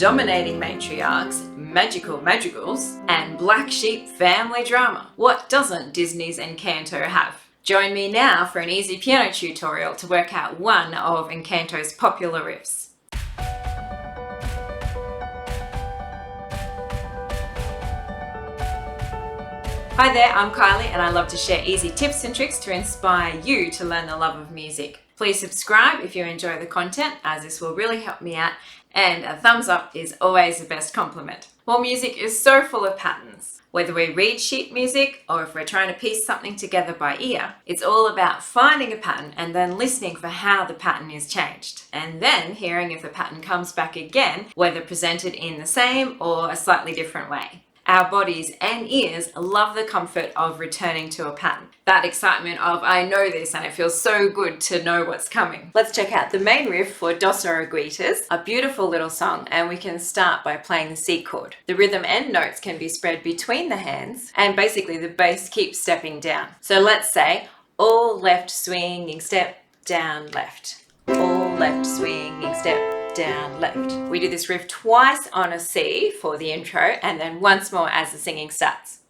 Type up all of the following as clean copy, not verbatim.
dominating matriarchs, magical madrigals, and black sheep family drama. What doesn't Disney's Encanto have? Join me now for an easy piano tutorial to work out one of Encanto's popular riffs. Hi there, I'm Kylie and I love to share easy tips and tricks to inspire you to learn the love of music. Please subscribe if you enjoy the content, as this will really help me out, and a thumbs up is always the best compliment. Well, music is so full of patterns. Whether we read sheet music or if we're trying to piece something together by ear, it's all about finding a pattern and then listening for how the pattern is changed. And then hearing if the pattern comes back again, whether presented in the same or a slightly different way. Our bodies and ears love the comfort of returning to a pattern. That excitement of, I know this and it feels so good to know what's coming. Let's check out the main riff for Dos Oruguitas, a beautiful little song, and we can start by playing the C chord. The rhythm and notes can be spread between the hands, and basically the bass keeps stepping down. So let's say, all left swinging step, down left. All left swinging step, down left. We do this riff twice on a C for the intro and then once more as the singing starts.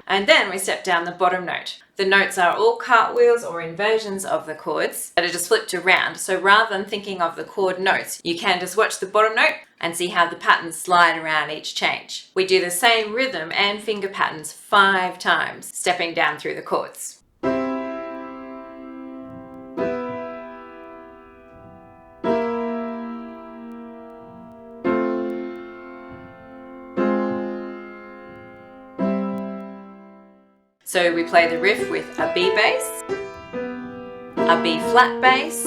And then we step down the bottom note. The notes are all cartwheels or inversions of the chords that are just flipped around. So rather than thinking of the chord notes, you can just watch the bottom note and see how the patterns slide around each change. We do the same rhythm and finger patterns 5 times, stepping down through the chords. So we play the riff with a B bass, a B flat bass,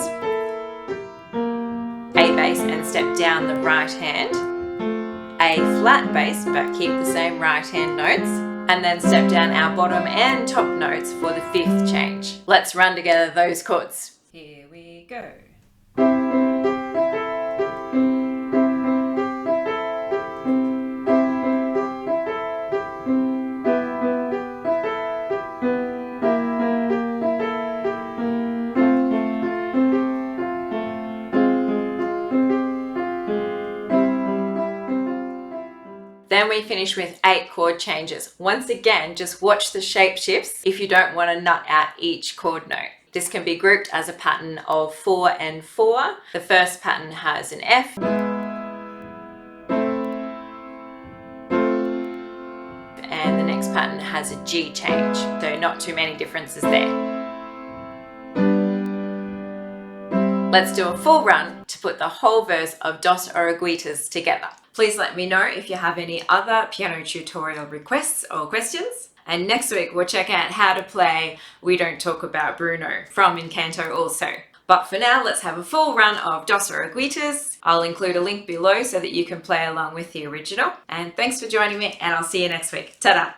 A bass and step down the right hand, A flat bass but keep the same right hand notes, and then step down our bottom and top notes for the 5th change. Let's run together those chords. Here we go. Then we finish with 8 chord changes. Once again, just watch the shape shifts if you don't want to nut out each chord note. This can be grouped as a pattern of 4 and 4. The first pattern has an F, and the next pattern has a G change, so not too many differences there. Let's do a full run to put the whole verse of Dos Oruguitas together. Please let me know if you have any other piano tutorial requests or questions. And next week we'll check out how to play We Don't Talk About Bruno from Encanto also. But for now, let's have a full run of Dos Oruguitas. I'll include a link below so that you can play along with the original. And thanks for joining me, and I'll see you next week. Ta-da!